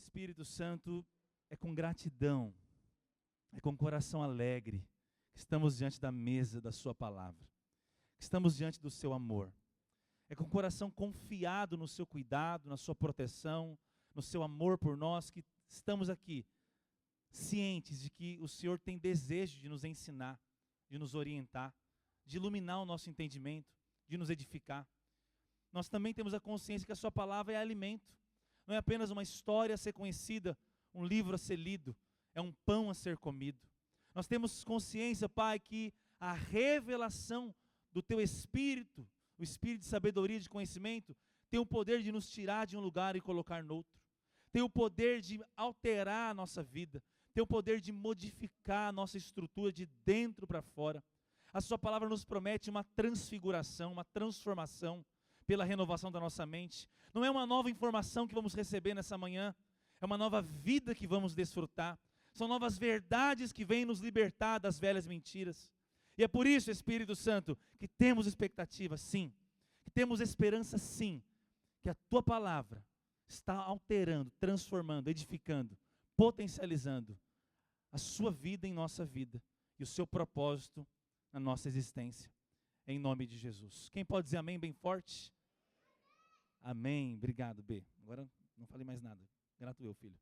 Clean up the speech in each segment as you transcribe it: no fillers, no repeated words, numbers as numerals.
Espírito Santo, é com gratidão, é com coração alegre que estamos diante da mesa da sua palavra, que estamos diante do seu amor. É com coração confiado no seu cuidado, na sua proteção, no seu amor por nós, que estamos aqui, cientes de que o Senhor tem desejo de nos ensinar, de nos orientar, de iluminar o nosso entendimento, de nos edificar. Nós também temos a consciência que a sua palavra é alimento. Não é apenas uma história a ser conhecida, um livro a ser lido, é um pão a ser comido. Nós temos consciência, Pai, que a revelação do Teu Espírito, o Espírito de sabedoria e de conhecimento, tem o poder de nos tirar de um lugar e colocar noutro. Tem o poder de alterar a nossa vida, tem o poder de modificar a nossa estrutura de dentro para fora. A sua palavra nos promete uma transfiguração, uma transformação pela renovação da nossa mente. Não é uma nova informação que vamos receber nessa manhã, é uma nova vida que vamos desfrutar. São novas verdades que vêm nos libertar das velhas mentiras. E é por isso, Espírito Santo, que temos expectativa, sim, que temos esperança, sim, que a tua palavra está alterando, transformando, edificando, potencializando a sua vida em nossa vida e o seu propósito na nossa existência, em nome de Jesus. Quem pode dizer amém bem forte? Amém, obrigado, B. Agora não falei mais nada, grato eu, filho.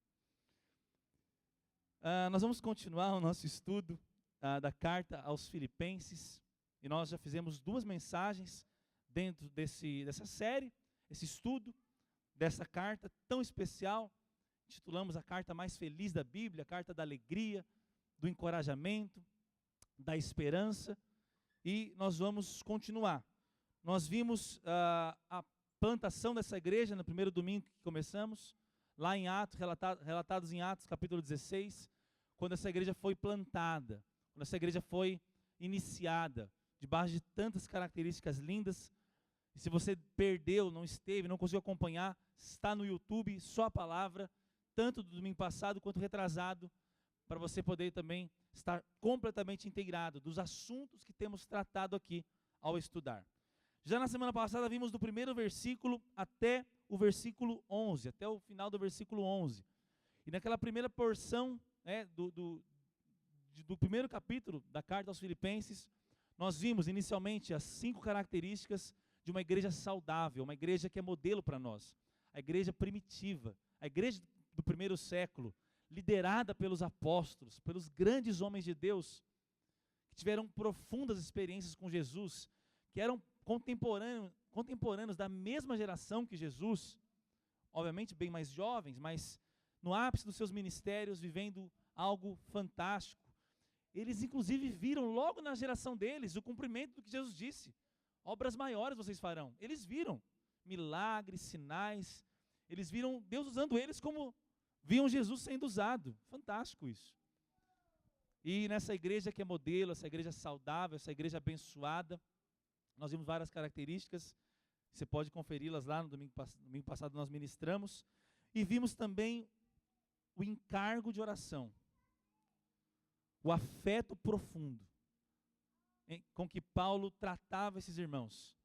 Nós vamos continuar o nosso estudo da carta aos Filipenses, e nós já fizemos 2 mensagens dentro dessa série, esse estudo dessa carta tão especial. Intitulamos a carta mais feliz da Bíblia, a carta da alegria, do encorajamento, da esperança, e nós vamos continuar. Nós vimos a plantação dessa igreja no primeiro domingo que começamos, lá em Atos, relatados em Atos capítulo 16, quando essa igreja foi plantada, quando essa igreja foi iniciada, debaixo de tantas características lindas. E se você perdeu, não esteve, não conseguiu acompanhar, está no YouTube, só a palavra, tanto do domingo passado quanto retrasado, para você poder também estar completamente integrado dos assuntos que temos tratado aqui ao estudar. Já na semana passada vimos do primeiro versículo até o versículo 11, até o final do versículo 11. E naquela primeira porção, do primeiro capítulo da carta aos Filipenses, nós vimos inicialmente as 5 características de uma igreja saudável, uma igreja que é modelo para nós, a igreja primitiva, a igreja do primeiro século, liderada pelos apóstolos, pelos grandes homens de Deus, que tiveram profundas experiências com Jesus, que eram contemporâneos da mesma geração que Jesus, obviamente bem mais jovens, mas no ápice dos seus ministérios, vivendo algo fantástico. Eles inclusive viram logo na geração deles o cumprimento do que Jesus disse: obras maiores vocês farão. Eles viram milagres, sinais, eles viram Deus usando eles como viam Jesus sendo usado. Fantástico isso. E nessa igreja que é modelo, essa igreja saudável, essa igreja abençoada, nós vimos várias características, você pode conferi-las lá no domingo passado nós ministramos, e vimos também o encargo de oração, o afeto profundo com que Paulo tratava esses irmãos.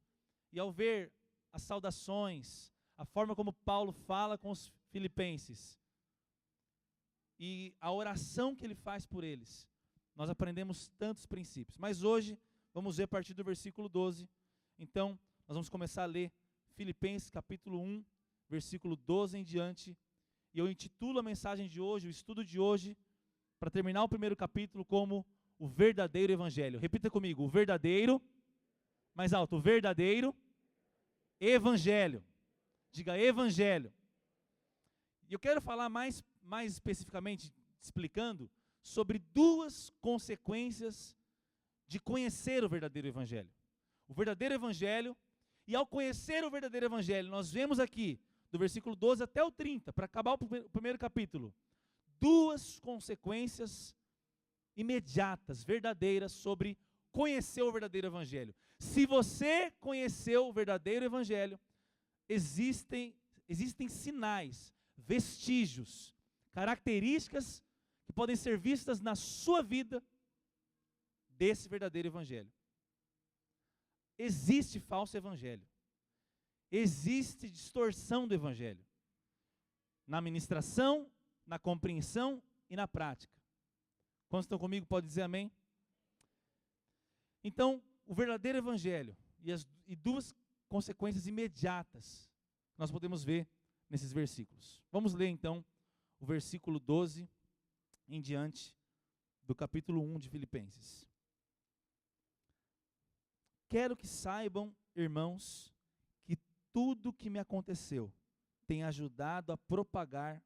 E ao ver as saudações, a forma como Paulo fala com os filipenses, e a oração que ele faz por eles, nós aprendemos tantos princípios. Mas hoje, vamos ver a partir do versículo 12. Então, nós vamos começar a ler Filipenses capítulo 1, versículo 12 em diante. E eu intitulo a mensagem de hoje, o estudo de hoje, para terminar o primeiro capítulo, como o verdadeiro evangelho. Repita comigo: o verdadeiro, mais alto, o verdadeiro evangelho. Diga evangelho. E eu quero falar mais especificamente, explicando, sobre 2 consequências de conhecer o verdadeiro evangelho. O verdadeiro evangelho, e ao conhecer o verdadeiro evangelho, nós vemos aqui, do versículo 12 até o 30, para acabar o primeiro capítulo, 2 consequências imediatas, verdadeiras, sobre conhecer o verdadeiro evangelho. Se você conheceu o verdadeiro evangelho, existem sinais, vestígios, características que podem ser vistas na sua vida desse verdadeiro evangelho. Existe falso evangelho. Existe distorção do evangelho. na ministração, na compreensão e na prática. Quantos estão comigo, pode dizer amém? Então, o verdadeiro evangelho e duas consequências imediatas que nós podemos ver nesses versículos. Vamos ler então o versículo 12 em diante do capítulo 1 de Filipenses. Quero que saibam, irmãos, que tudo que me aconteceu tem ajudado a propagar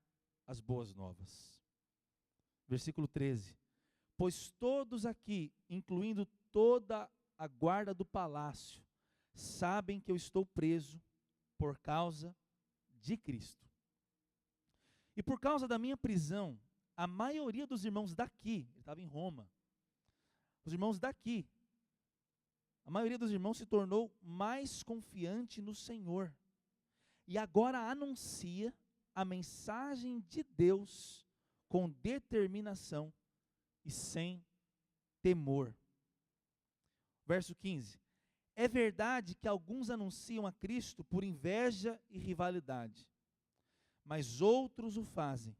as boas novas. Versículo 13. Pois todos aqui, incluindo toda a guarda do palácio, sabem que eu estou preso por causa de Cristo. E por causa da minha prisão, a maioria dos irmãos daqui, ele estava em Roma, os irmãos daqui, a maioria dos irmãos se tornou mais confiante no Senhor. E agora anuncia a mensagem de Deus com determinação e sem temor. Verso 15. É verdade que alguns anunciam a Cristo por inveja e rivalidade, mas outros o fazem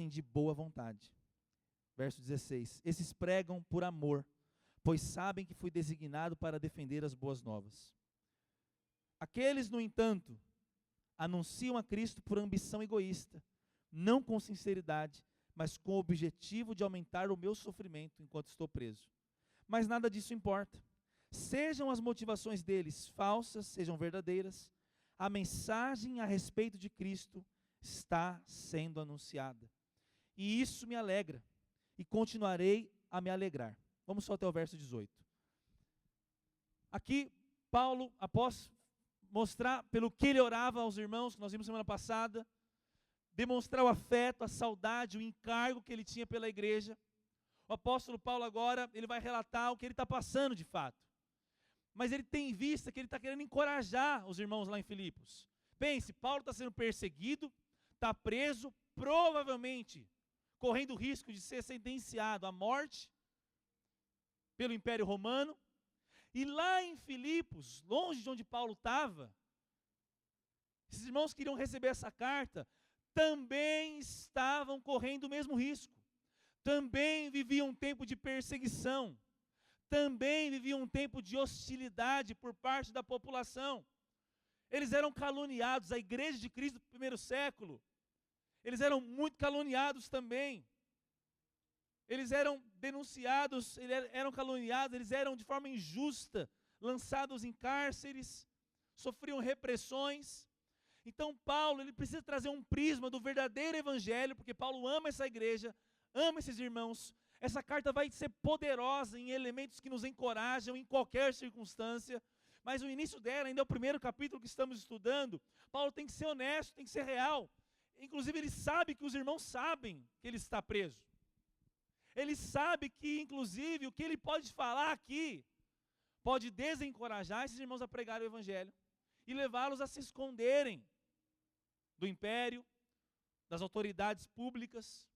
de boa vontade. Verso 16. Esses pregam por amor, pois sabem que fui designado para defender as boas novas. Aqueles, no entanto, anunciam a Cristo por ambição egoísta, não com sinceridade, mas com o objetivo de aumentar o meu sofrimento enquanto estou preso. Mas nada disso importa. Sejam as motivações deles falsas, sejam verdadeiras, a mensagem a respeito de Cristo está sendo anunciada. E isso me alegra, e continuarei a me alegrar. Vamos só até o verso 18. Aqui, Paulo, após mostrar pelo que ele orava aos irmãos, que nós vimos semana passada, demonstrar o afeto, a saudade, o encargo que ele tinha pela igreja, o apóstolo Paulo agora, ele vai relatar o que ele está passando de fato. Mas ele tem em vista que ele está querendo encorajar os irmãos lá em Filipos. Pense, Paulo está sendo perseguido, está preso, provavelmente correndo o risco de ser sentenciado à morte pelo Império Romano. E lá em Filipos, longe de onde Paulo estava, esses irmãos que iriam receber essa carta, também estavam correndo o mesmo risco. Também viviam um tempo de perseguição. Também viviam um tempo de hostilidade por parte da população. Eles eram caluniados, a igreja de Cristo do primeiro século, eles eram muito caluniados também. Eles eram denunciados, eram caluniados, eles eram de forma injusta, lançados em cárceres, sofriam repressões. Então Paulo, ele precisa trazer um prisma do verdadeiro evangelho, porque Paulo ama essa igreja, ama esses irmãos. Essa carta vai ser poderosa em elementos que nos encorajam em qualquer circunstância, mas o início dela, ainda é o primeiro capítulo que estamos estudando. Paulo tem que ser honesto, tem que ser real. Inclusive ele sabe que os irmãos sabem que ele está preso. Ele sabe que, inclusive, o que ele pode falar aqui pode desencorajar esses irmãos a pregar o evangelho e levá-los a se esconderem do império, das autoridades públicas,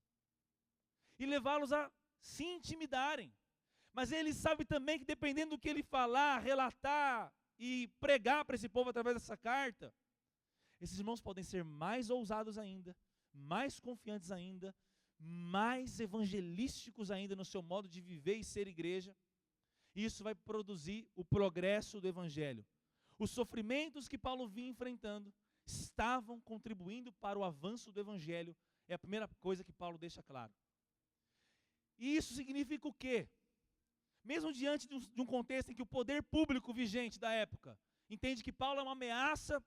e levá-los a se intimidarem. Mas ele sabe também que, dependendo do que ele falar, relatar e pregar para esse povo através dessa carta, esses irmãos podem ser mais ousados ainda, mais confiantes ainda, mais evangelísticos ainda no seu modo de viver e ser igreja. E isso vai produzir o progresso do evangelho. Os sofrimentos que Paulo vinha enfrentando estavam contribuindo para o avanço do evangelho. É a primeira coisa que Paulo deixa claro. E isso significa o quê? Mesmo diante de um contexto em que o poder público vigente da época entende que Paulo é uma ameaça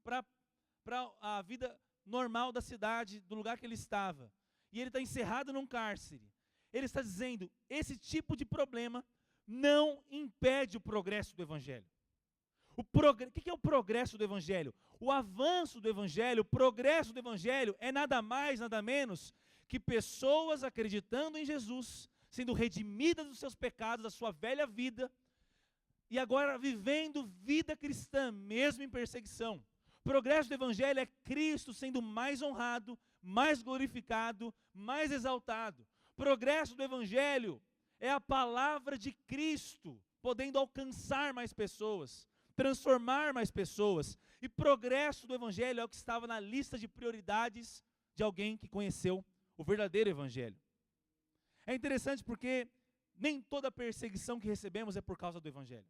para a vida normal da cidade, do lugar que ele estava, e ele está encerrado num cárcere, ele está dizendo, esse tipo de problema não impede o progresso do evangelho. O que é o progresso do evangelho? O avanço do evangelho, o progresso do evangelho é nada mais, nada menos que pessoas acreditando em Jesus, sendo redimidas dos seus pecados, da sua velha vida, e agora vivendo vida cristã, mesmo em perseguição. O progresso do evangelho é Cristo sendo mais honrado, mais glorificado, mais exaltado. O progresso do evangelho é a palavra de Cristo podendo alcançar mais pessoas. transformar mais pessoas. E progresso do evangelho é o que estava na lista de prioridades de alguém que conheceu o verdadeiro evangelho. É interessante porque nem toda perseguição que recebemos é por causa do evangelho.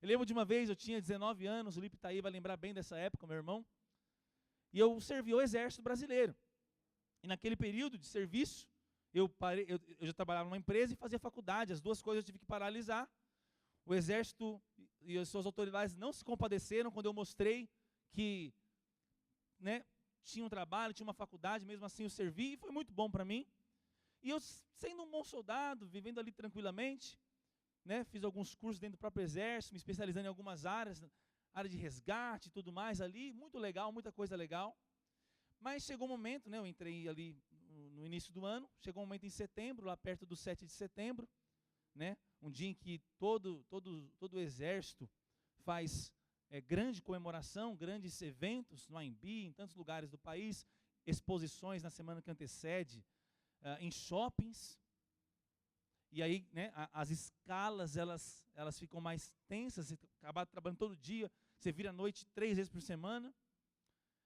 Eu lembro de uma vez, eu tinha 19 anos, o Lipe tá aí, vai lembrar bem dessa época, meu irmão, e eu servi o exército brasileiro. E naquele período de serviço, eu já trabalhava numa empresa e fazia faculdade, as duas coisas eu tive que paralisar. O exército e as suas autoridades não se compadeceram quando eu mostrei que, né, tinha um trabalho, tinha uma faculdade, mesmo assim eu servi, e foi muito bom para mim. E eu, sendo um bom soldado, vivendo ali tranquilamente, né, fiz alguns cursos dentro do próprio exército, me especializando em algumas áreas, área de resgate e tudo mais ali, muito legal, muita coisa legal. Mas chegou um momento, né, eu entrei ali no início do ano, chegou um momento em setembro, lá perto do 7 de setembro, né, um dia em que todo o exército faz grande comemoração, grandes eventos no AMB, em tantos lugares do país, exposições na semana que antecede, em shoppings. E aí, né, as escalas, elas ficam mais tensas, você acaba trabalhando todo dia, você vira à noite 3 vezes por semana.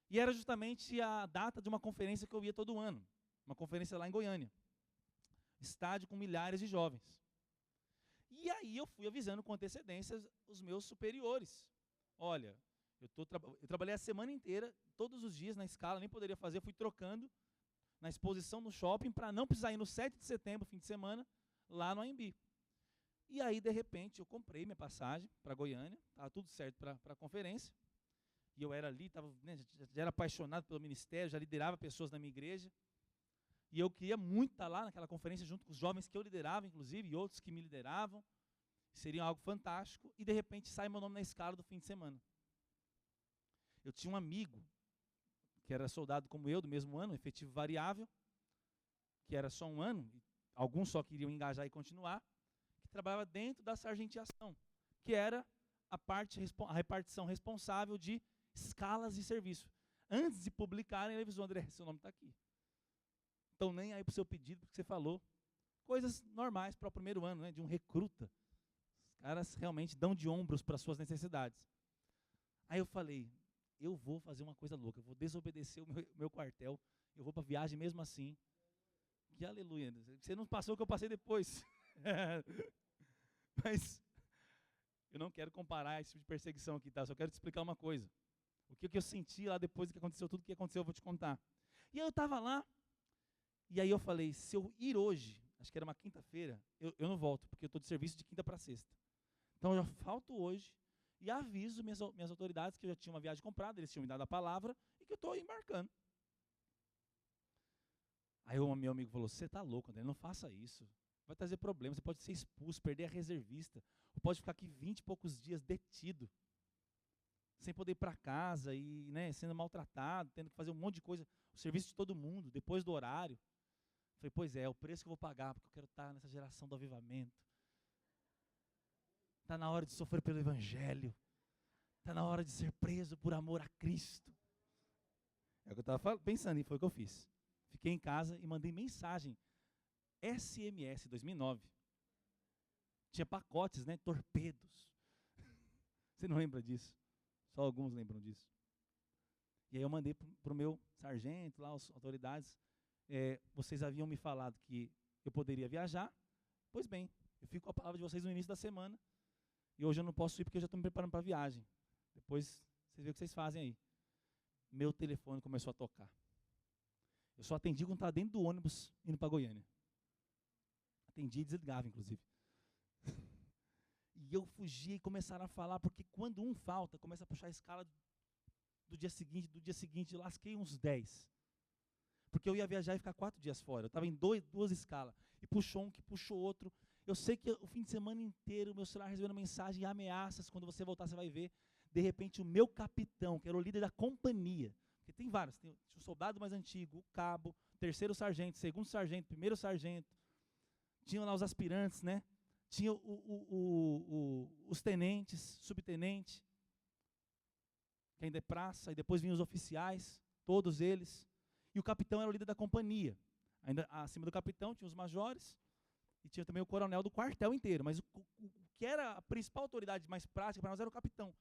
E era justamente a data de uma conferência que eu ia todo ano, uma conferência lá em Goiânia, estádio com milhares de jovens. E aí eu fui avisando com antecedência os meus superiores. Olha, eu trabalhei a semana inteira, todos os dias na escala, nem poderia fazer, eu fui trocando na exposição no shopping para não precisar ir no 7 de setembro, fim de semana, lá no AMB. E aí, de repente, eu comprei minha passagem para Goiânia, estava tudo certo para a conferência, e eu era ali, né, já era apaixonado pelo ministério, já liderava pessoas na minha igreja, e eu queria muito estar lá naquela conferência junto com os jovens que eu liderava, inclusive, e outros que me lideravam, seria algo fantástico, e de repente sai meu nome na escala do fim de semana. Eu tinha um amigo, que era soldado como eu, do mesmo ano, efetivo variável, que era só um ano, alguns só queriam engajar e continuar, que trabalhava dentro da sargentiação, que era a repartição responsável de escalas de serviço. Antes de publicarem, ele avisou: André, seu nome está aqui. Então nem aí para o seu pedido, porque você falou. Coisas normais para o primeiro ano, né, de um recruta. Os caras realmente dão de ombros para as suas necessidades. Aí eu falei, eu vou fazer uma coisa louca, eu vou desobedecer o meu quartel, eu vou para a viagem mesmo assim. Que aleluia, você não passou o que eu passei depois. Mas eu não quero comparar esse tipo de perseguição aqui, tá? Só quero te explicar uma coisa. O que eu senti lá depois que aconteceu, tudo que aconteceu eu vou te contar. E aí eu estava lá, e aí eu falei, se eu ir hoje, acho que era uma quinta-feira, eu não volto, porque eu estou de serviço de quinta para sexta. Então eu já falto hoje e aviso minhas autoridades que eu já tinha uma viagem comprada, eles tinham me dado a palavra e que eu estou embarcando. Aí o meu amigo falou, você está louco, André, não faça isso. Vai trazer problemas, você pode ser expulso, perder a reservista, ou pode ficar aqui 20 e poucos dias detido, sem poder ir para casa e, né, sendo maltratado, tendo que fazer um monte de coisa, o serviço de todo mundo, depois do horário. Eu falei, pois é o preço que eu vou pagar, porque eu quero estar nessa geração do avivamento. Está na hora de sofrer pelo Evangelho, está na hora de ser preso por amor a Cristo. É o que eu estava pensando e foi o que eu fiz. Fiquei em casa e mandei mensagem, SMS 2009. Tinha pacotes, né, torpedos. Você não lembra disso? Só alguns lembram disso. E aí eu mandei para o meu sargento, lá, as autoridades, vocês haviam me falado que eu poderia viajar, pois bem, eu fico com a palavra de vocês no início da semana, e hoje eu não posso ir porque eu já estou me preparando para a viagem. Depois vocês veem o que vocês fazem aí. Meu telefone começou a tocar. Eu só atendi quando estava dentro do ônibus indo para Goiânia. Atendi e desligava, inclusive. E eu fugia e começaram a falar, porque quando um falta, começa a puxar a escala do dia seguinte, lasquei uns 10. Porque eu ia viajar e ficar 4 dias fora. Eu estava em 2 escalas. E puxou um, que puxou outro. Eu sei que o fim de semana inteiro, meu celular recebendo mensagem e ameaças, quando você voltar você vai ver. De repente o meu capitão, que era o líder da companhia, porque tem vários, tinha o soldado mais antigo, o cabo, terceiro sargento, segundo sargento, primeiro sargento, tinham lá os aspirantes, né? Tinha os tenentes, subtenente, que ainda é praça, e depois vinham os oficiais, todos eles, e o capitão era o líder da companhia. Ainda acima do capitão tinha os majores, E tinha também o coronel do quartel inteiro, mas o que era a principal autoridade mais prática para nós era o capitão.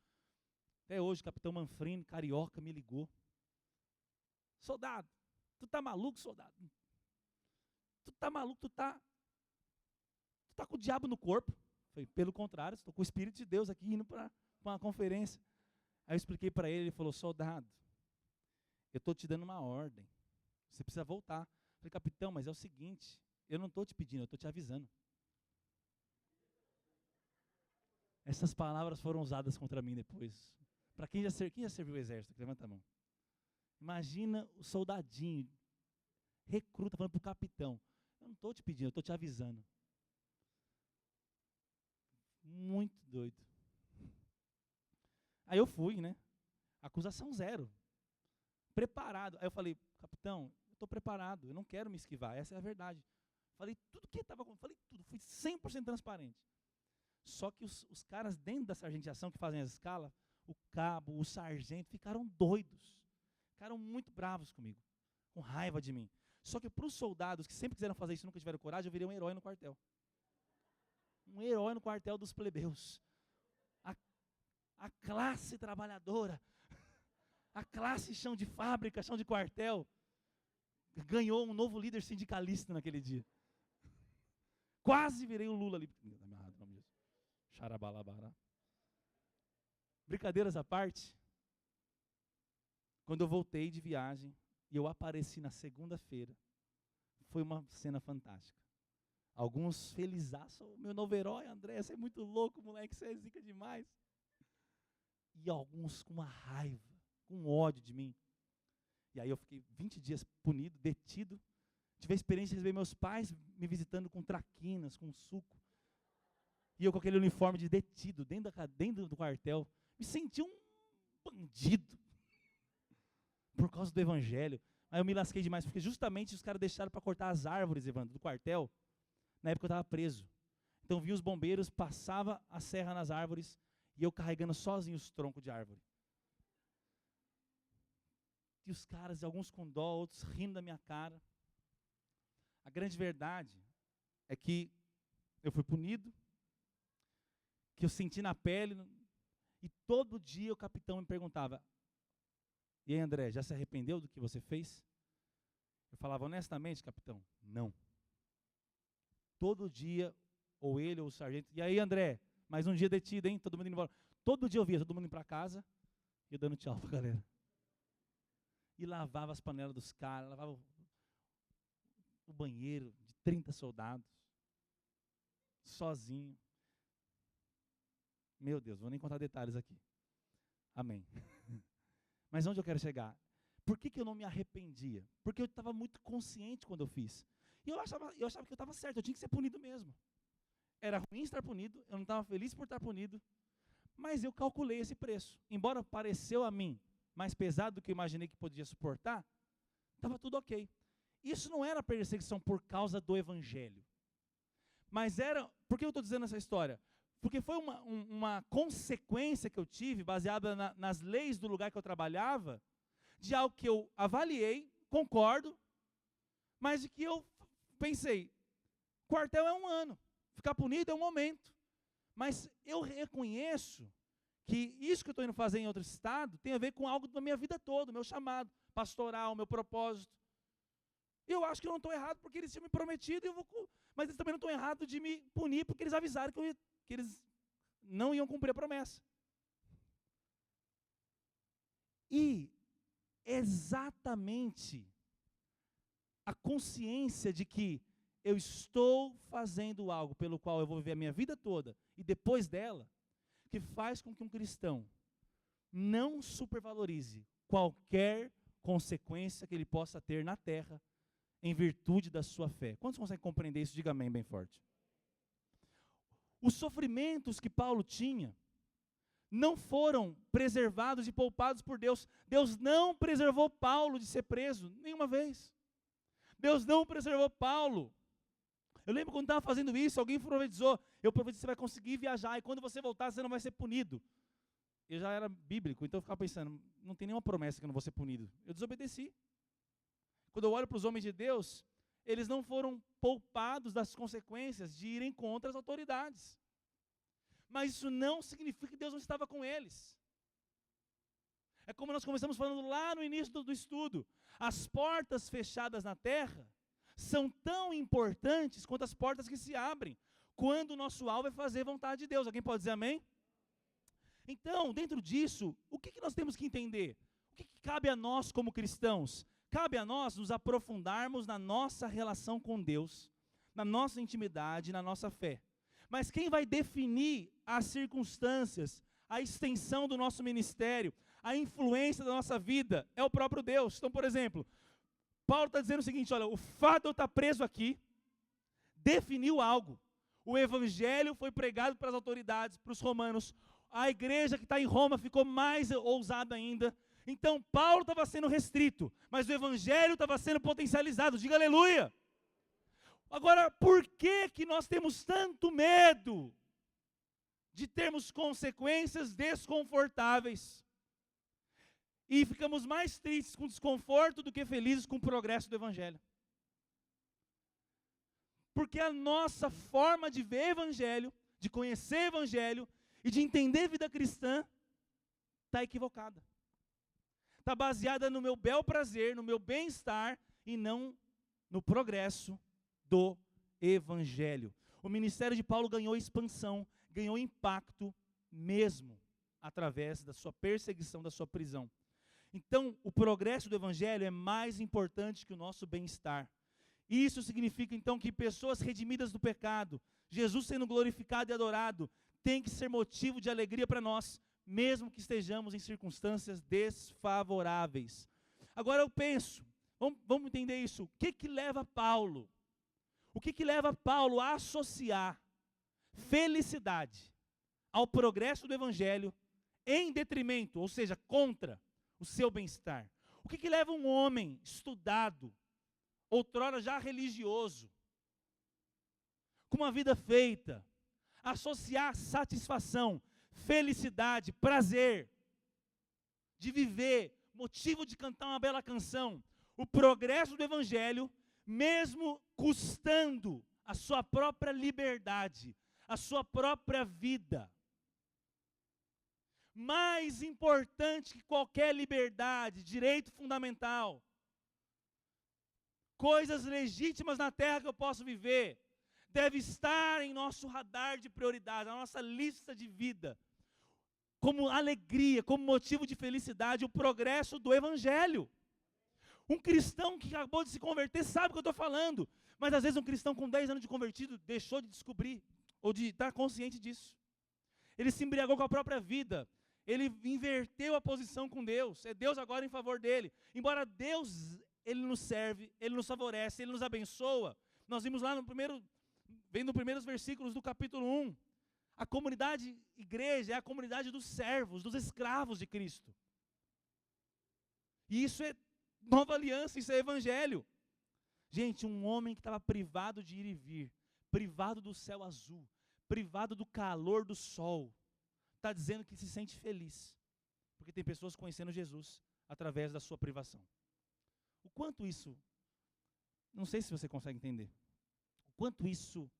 Até hoje, o capitão Manfrini, carioca, me ligou. Soldado, tu tá maluco, soldado? Tu tá maluco, tu tá com o diabo no corpo. Falei, pelo contrário, estou com o Espírito de Deus aqui indo para uma conferência. Aí eu expliquei para ele, ele falou, soldado, eu estou te dando uma ordem, você precisa voltar. Falei, capitão, mas é o seguinte, eu não estou te pedindo, eu estou te avisando. Essas palavras foram usadas contra mim depois. Para quem já serviu o exército? Levanta a mão. Imagina o soldadinho, recruta, falando para o capitão, eu não estou te pedindo, eu estou te avisando. Muito doido. Aí eu fui, né? Acusação zero. Preparado. Aí eu falei, capitão, eu estou preparado, eu não quero me esquivar, essa é a verdade. Falei tudo que estava acontecendo, falei tudo, fui 100% transparente. Só que os caras dentro da sargentiação que fazem as escalas, o cabo, o sargento, ficaram doidos. Ficaram muito bravos comigo, com raiva de mim. Só que para os soldados que sempre quiseram fazer isso e nunca tiveram coragem, eu virei um herói no quartel. Um herói no quartel dos plebeus. A classe trabalhadora, a classe chão de fábrica, chão de quartel, ganhou um novo líder sindicalista naquele dia. Quase virei o Lula ali. Xarabalabara. Brincadeiras à parte, quando eu voltei de viagem e eu apareci na segunda-feira, foi uma cena fantástica. Alguns felizaços, meu novo herói, André, você é muito louco, moleque, você é zica demais. E alguns com uma raiva, com ódio de mim. E aí eu fiquei 20 dias punido, detido. Tive a experiência de receber meus pais me visitando com traquinas, com suco. E eu com aquele uniforme de detido, dentro do quartel. Me senti um bandido. Por causa do evangelho. Aí eu me lasquei demais, porque justamente os caras deixaram para cortar as árvores, Evandro, do quartel. Na época eu estava preso. Então vi os bombeiros, passava a serra nas árvores, e eu carregando sozinho os troncos de árvore. E os caras, alguns com dó, outros rindo da minha cara. A grande verdade é que eu fui punido, que eu senti na pele, e todo dia o capitão me perguntava, e aí André, já se arrependeu do que você fez? Eu falava honestamente, capitão, não. Todo dia, ou ele ou o sargento, e aí André, mais um dia detido, hein? Todo mundo indo embora. Todo dia eu via todo mundo indo para casa e eu dando tchau para a galera. E lavava as panelas dos caras, lavava o banheiro de 30 soldados, sozinho. Meu Deus, vou nem contar detalhes aqui. Amém. Mas onde eu quero chegar? Por que eu não me arrependia? Porque eu estava muito consciente quando eu fiz. E eu achava que eu estava certo, eu tinha que ser punido mesmo. Era ruim estar punido, eu não estava feliz por estar punido, mas eu calculei esse preço. Embora pareceu a mim mais pesado do que eu imaginei que podia suportar, estava tudo ok. Isso não era perseguição por causa do evangelho. Mas era, por que eu estou dizendo essa história? Porque foi uma consequência que eu tive, baseada nas leis do lugar que eu trabalhava, de algo que eu avaliei, concordo, mas de que eu pensei, quartel é 1 ano. Ficar punido é um momento. Mas eu reconheço que isso que eu estou indo fazer em outro estado tem a ver com algo da minha vida toda, meu chamado pastoral, meu propósito. Eu acho que eu não estou errado porque eles tinham me prometido, mas eles também não estão errados de me punir porque eles avisaram que eles não iam cumprir a promessa. E exatamente a consciência de que eu estou fazendo algo pelo qual eu vou viver a minha vida toda, e depois dela, que faz com que um cristão não supervalorize qualquer consequência que ele possa ter na terra, em virtude da sua fé. Quantos conseguem compreender isso? Diga amém bem forte. Os sofrimentos que Paulo tinha, não foram preservados e poupados por Deus. Deus não preservou Paulo de ser preso, nenhuma vez. Deus não preservou Paulo. Eu lembro quando estava fazendo isso, alguém profetizou, eu profetizei, você vai conseguir viajar, e quando você voltar, você não vai ser punido. Eu já era bíblico, então eu ficava pensando, não tem nenhuma promessa que eu não vou ser punido. Eu desobedeci. Quando eu olho para os homens de Deus, eles não foram poupados das consequências de irem contra as autoridades. Mas isso não significa que Deus não estava com eles. É como nós começamos falando lá no início do estudo. As portas fechadas na terra são tão importantes quanto as portas que se abrem, quando o nosso alvo é fazer vontade de Deus. Alguém pode dizer amém? Então, dentro disso, o que nós temos que entender? O que cabe a nós como cristãos? Cabe a nós nos aprofundarmos na nossa relação com Deus, na nossa intimidade, na nossa fé. Mas quem vai definir as circunstâncias, a extensão do nosso ministério, a influência da nossa vida, é o próprio Deus. Então, por exemplo, Paulo está dizendo o seguinte, olha, o fato de eu estar preso aqui, definiu algo. O evangelho foi pregado para as autoridades, para os romanos. A igreja que está em Roma ficou mais ousada ainda. Então, Paulo estava sendo restrito, mas o evangelho estava sendo potencializado. Diga aleluia. Agora, por que nós temos tanto medo de termos consequências desconfortáveis? E ficamos mais tristes com desconforto do que felizes com o progresso do evangelho. Porque a nossa forma de ver evangelho, de conhecer evangelho e de entender vida cristã está equivocada. Está baseada no meu bel prazer, no meu bem-estar e não no progresso do evangelho. O ministério de Paulo ganhou expansão, ganhou impacto mesmo através da sua perseguição, da sua prisão. Então, o progresso do evangelho é mais importante que o nosso bem-estar. Isso significa, então, que pessoas redimidas do pecado, Jesus sendo glorificado e adorado, tem que ser motivo de alegria para nós, mesmo que estejamos em circunstâncias desfavoráveis. Agora eu penso, vamos entender isso, o que leva Paulo? O que leva Paulo a associar felicidade ao progresso do evangelho em detrimento, ou seja, contra o seu bem-estar? O que leva um homem estudado, outrora já religioso, com uma vida feita, associar satisfação, felicidade, prazer, de viver, motivo de cantar uma bela canção, o progresso do evangelho, mesmo custando a sua própria liberdade, a sua própria vida. Mais importante que qualquer liberdade, direito fundamental, coisas legítimas na terra que eu posso viver, deve estar em nosso radar de prioridade, na nossa lista de vida, como alegria, como motivo de felicidade, o progresso do evangelho. Um cristão que acabou de se converter sabe o que eu estou falando, mas às vezes um cristão com 10 anos de convertido deixou de descobrir, ou de estar consciente disso. Ele se embriagou com a própria vida, ele inverteu a posição com Deus, é Deus agora em favor dele. Embora Deus, Ele nos serve, Ele nos favorece, Ele nos abençoa. Nós vimos lá vendo nos primeiros versículos do capítulo 1, a comunidade igreja é a comunidade dos servos, dos escravos de Cristo. E isso é nova aliança, isso é evangelho. Gente, um homem que estava privado de ir e vir, privado do céu azul, privado do calor do sol, está dizendo que se sente feliz, porque tem pessoas conhecendo Jesus através da sua privação. O quanto isso, não sei se você consegue entender, o quanto isso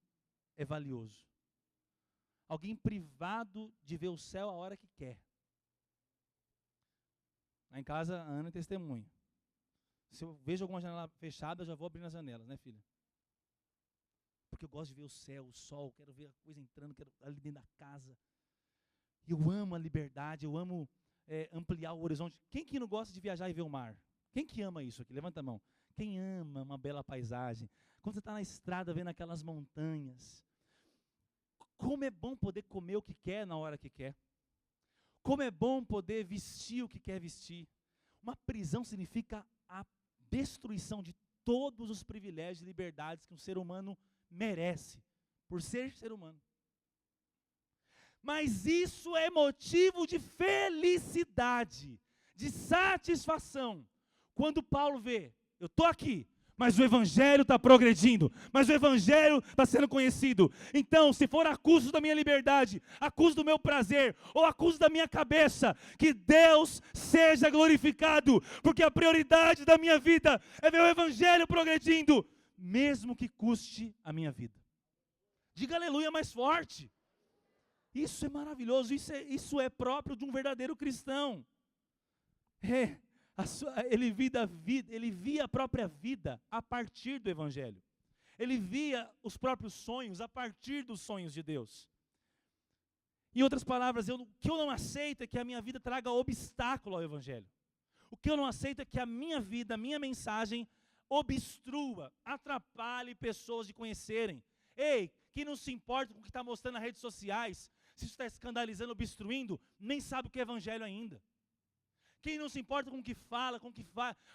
é valioso. Alguém privado de ver o céu a hora que quer. Lá em casa, a Ana é testemunha. Se eu vejo alguma janela fechada, eu já vou abrindo as janelas, né, filha? Porque eu gosto de ver o céu, o sol, quero ver a coisa entrando, quero ali dentro da casa. Eu amo a liberdade, eu amo ampliar o horizonte. Quem que não gosta de viajar e ver o mar? Quem que ama isso aqui? Levanta a mão. Quem ama uma bela paisagem? Quando você está na estrada vendo aquelas montanhas. Como é bom poder comer o que quer na hora que quer. Como é bom poder vestir o que quer vestir. Uma prisão significa a destruição de todos os privilégios e liberdades que um ser humano merece, por ser ser humano. Mas isso é motivo de felicidade, de satisfação. Quando Paulo vê, eu estou aqui, mas o evangelho está progredindo, mas o evangelho está sendo conhecido. Então, se for a custo da minha liberdade, a custo do meu prazer, ou a custo da minha cabeça, que Deus seja glorificado, porque a prioridade da minha vida é ver o evangelho progredindo. mesmo que custe a minha vida. Diga aleluia mais forte. Isso é maravilhoso, isso é próprio de um verdadeiro cristão. Ele via a própria vida a partir do Evangelho. Ele via os próprios sonhos a partir dos sonhos de Deus. Em outras palavras, o que eu não aceito é que a minha vida traga obstáculo ao Evangelho. O que eu não aceito é que a minha vida, a minha mensagem, obstrua, atrapalhe pessoas de conhecerem. Ei, quem não se importa com o que está mostrando nas redes sociais, se isso está escandalizando, obstruindo, nem sabe o que é Evangelho ainda. Quem não se importa com o que fala,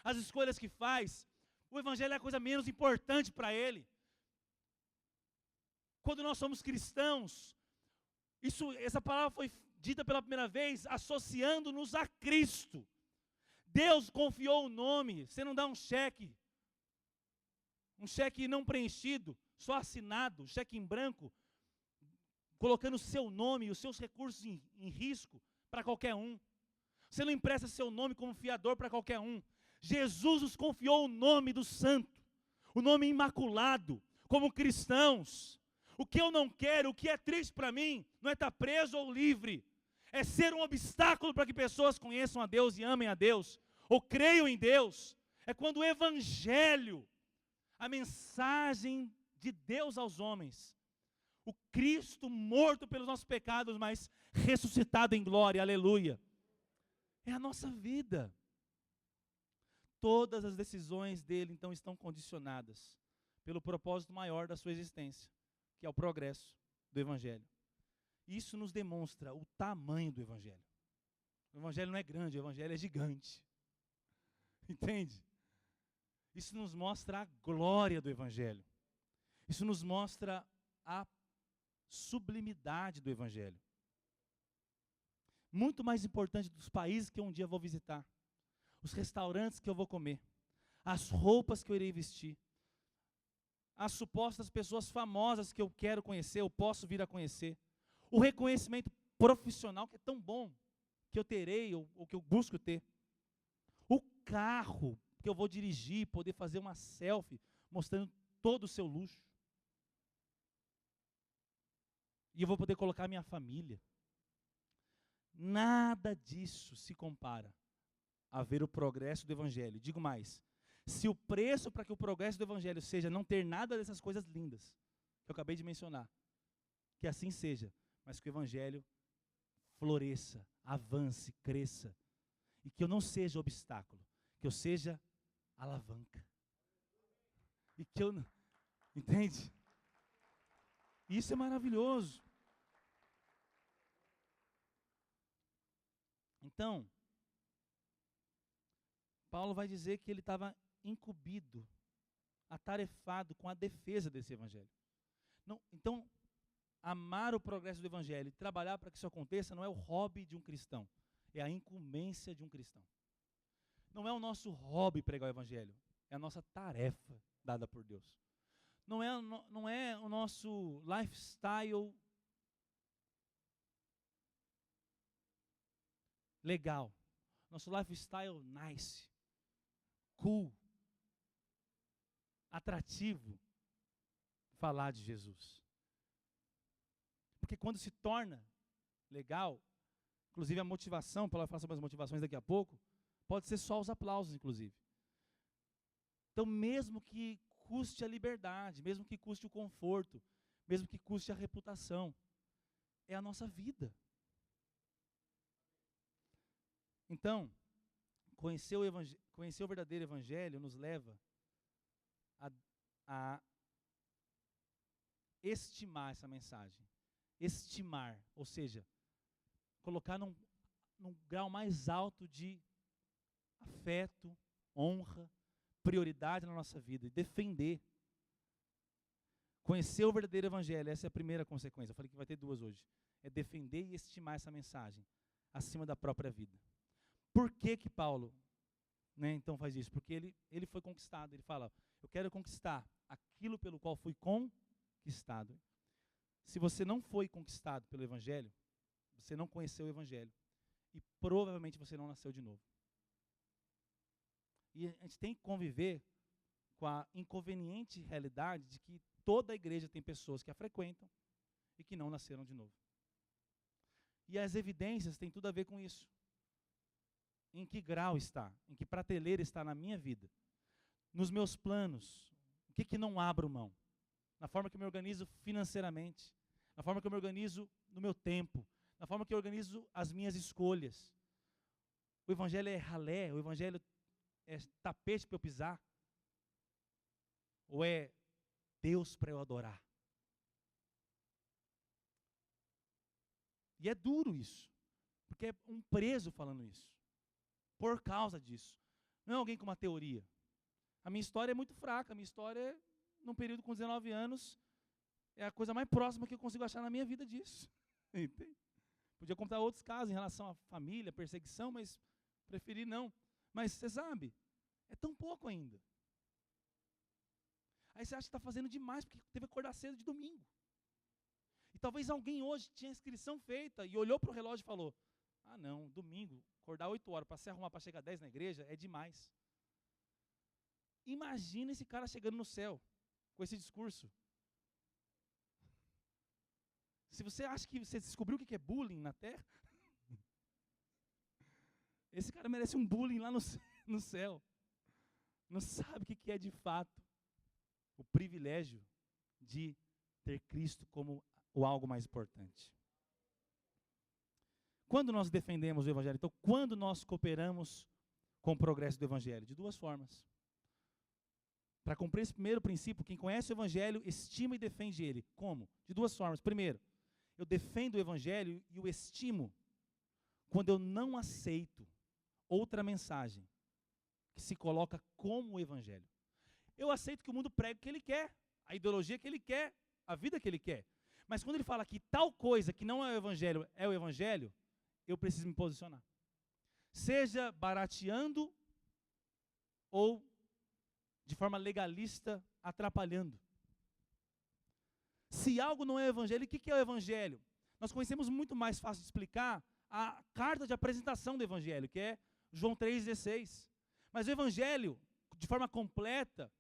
as escolhas que faz, o Evangelho é a coisa menos importante para ele. Quando nós somos cristãos, essa palavra foi dita pela primeira vez associando-nos a Cristo. Deus confiou o nome. Você não dá um cheque não preenchido, só assinado, cheque em branco, colocando o seu nome e os seus recursos em risco para qualquer um. Você não empresta seu nome como fiador para qualquer um. Jesus nos confiou o nome do Santo, o nome imaculado, como cristãos. O que eu não quero, o que é triste para mim, não é estar preso ou livre, é ser um obstáculo para que pessoas conheçam a Deus e amem a Deus, ou creiam em Deus. É quando o Evangelho, a mensagem de Deus aos homens, o Cristo morto pelos nossos pecados, mas ressuscitado em glória, aleluia, é a nossa vida. Todas as decisões dele, então, estão condicionadas pelo propósito maior da sua existência, que é o progresso do Evangelho. Isso nos demonstra o tamanho do Evangelho. O Evangelho não é grande, o Evangelho é gigante. Entende? Isso nos mostra a glória do Evangelho. Isso nos mostra a sublimidade do Evangelho. Muito mais importante dos países que eu um dia vou visitar, os restaurantes que eu vou comer, as roupas que eu irei vestir, as supostas pessoas famosas que eu quero conhecer, eu posso vir a conhecer, o reconhecimento profissional que é tão bom, que eu terei ou que eu busco ter, o carro que eu vou dirigir, poder fazer uma selfie mostrando todo o seu luxo, e eu vou poder colocar minha família. Nada disso se compara a ver o progresso do Evangelho. Digo mais, se o preço para que o progresso do Evangelho seja não ter nada dessas coisas lindas que eu acabei de mencionar, que assim seja, mas que o Evangelho floresça, avance, cresça, e que eu não seja obstáculo, que eu seja alavanca. E que eu, entende? Isso é maravilhoso. Então, Paulo vai dizer que ele estava incumbido, atarefado com a defesa desse Evangelho. Então, amar o progresso do Evangelho e trabalhar para que isso aconteça não é o hobby de um cristão, é a incumbência de um cristão. Não é o nosso hobby pregar o Evangelho, é a nossa tarefa dada por Deus. Não é o nosso lifestyle legal, nosso lifestyle nice, cool, atrativo, falar de Jesus. Porque quando se torna legal, inclusive a motivação, para falar sobre as motivações daqui a pouco, pode ser só os aplausos, inclusive. Então, mesmo que custe a liberdade, mesmo que custe o conforto, mesmo que custe a reputação, é a nossa vida. Então, conhecer o verdadeiro Evangelho nos leva a estimar essa mensagem. Estimar, ou seja, colocar num grau mais alto de afeto, honra, prioridade na nossa vida e defender. Conhecer o verdadeiro Evangelho, essa é a primeira consequência. Eu falei que vai ter duas hoje. É defender e estimar essa mensagem acima da própria vida. Por que Paulo, então faz isso? Porque ele foi conquistado. Ele fala, eu quero conquistar aquilo pelo qual fui conquistado. Se você não foi conquistado pelo Evangelho, você não conheceu o Evangelho. E provavelmente você não nasceu de novo. E a gente tem que conviver com a inconveniente realidade de que toda a igreja tem pessoas que a frequentam e que não nasceram de novo. E as evidências têm tudo a ver com isso. Em que grau está, em que prateleira está na minha vida, nos meus planos, o que não abro mão, na forma que eu me organizo financeiramente, na forma que eu me organizo no meu tempo, na forma que eu organizo as minhas escolhas. O evangelho é ralé, o evangelho é tapete para eu pisar, ou é Deus para eu adorar? E é duro isso, porque é um preso falando isso, por causa disso. Não é alguém com uma teoria. A minha história é muito fraca, a minha história é, num período com 19 anos, é a coisa mais próxima que eu consigo achar na minha vida disso. Entende? Podia contar outros casos em relação à família, perseguição, mas preferi não. Mas você sabe, é tão pouco ainda. Aí você acha que está fazendo demais, porque teve que acordar cedo de domingo. E talvez alguém hoje tinha inscrição feita e olhou para o relógio e falou, ah não, domingo, acordar 8 horas para se arrumar para chegar 10 na igreja é demais. Imagina esse cara chegando no céu com esse discurso. Se você acha que você descobriu o que é bullying na terra, esse cara merece um bullying lá no céu. Não sabe o que é de fato o privilégio de ter Cristo como o algo mais importante. Quando nós defendemos o evangelho, então quando nós cooperamos com o progresso do evangelho? De duas formas. Para cumprir esse primeiro princípio, quem conhece o evangelho estima e defende ele. Como? De duas formas. Primeiro, eu defendo o evangelho e o estimo quando eu não aceito outra mensagem que se coloca como o evangelho. Eu aceito que o mundo pregue o que ele quer, a ideologia que ele quer, a vida que ele quer. Mas quando ele fala que tal coisa que não é o evangelho, eu preciso me posicionar. Seja barateando ou de forma legalista, atrapalhando. Se algo não é evangelho, o que é o evangelho? Nós conhecemos muito mais fácil de explicar a carta de apresentação do evangelho, que é João 3,16. Mas o evangelho, de forma completa,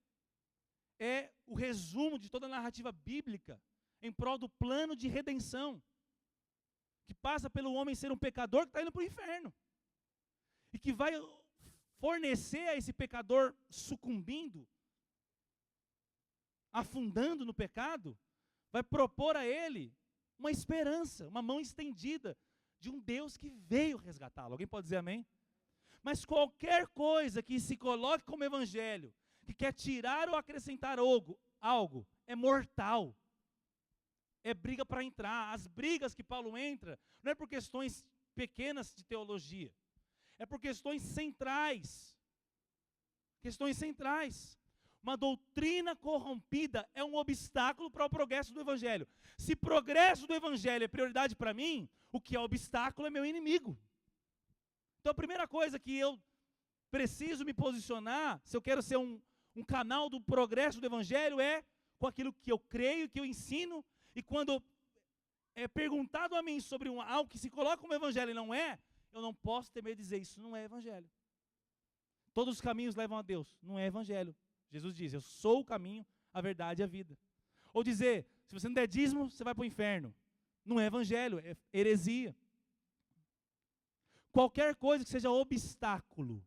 é o resumo de toda a narrativa bíblica em prol do plano de redenção, que passa pelo homem ser um pecador que está indo para o inferno, e que vai fornecer a esse pecador sucumbindo, afundando no pecado, vai propor a ele uma esperança, uma mão estendida de um Deus que veio resgatá-lo. Alguém pode dizer amém? Mas qualquer coisa que se coloque como evangelho, que quer tirar ou acrescentar algo é mortal. É briga para entrar. As brigas que Paulo entra não é por questões pequenas de teologia, é por questões centrais. Questões centrais. Uma doutrina corrompida é um obstáculo para o progresso do evangelho. Se progresso do evangelho é prioridade para mim, o que é obstáculo é meu inimigo. Então a primeira coisa que eu preciso me posicionar, se eu quero ser um canal do progresso do evangelho, é com aquilo que eu creio, que eu ensino, e quando é perguntado a mim sobre algo que se coloca como evangelho e não é, eu não posso ter medo de dizer, isso não é evangelho. Todos os caminhos levam a Deus, não é evangelho. Jesus diz, eu sou o caminho, a verdade e a vida. Ou dizer, se você não der dízimo, você vai para o inferno. Não é evangelho, é heresia. Qualquer coisa que seja obstáculo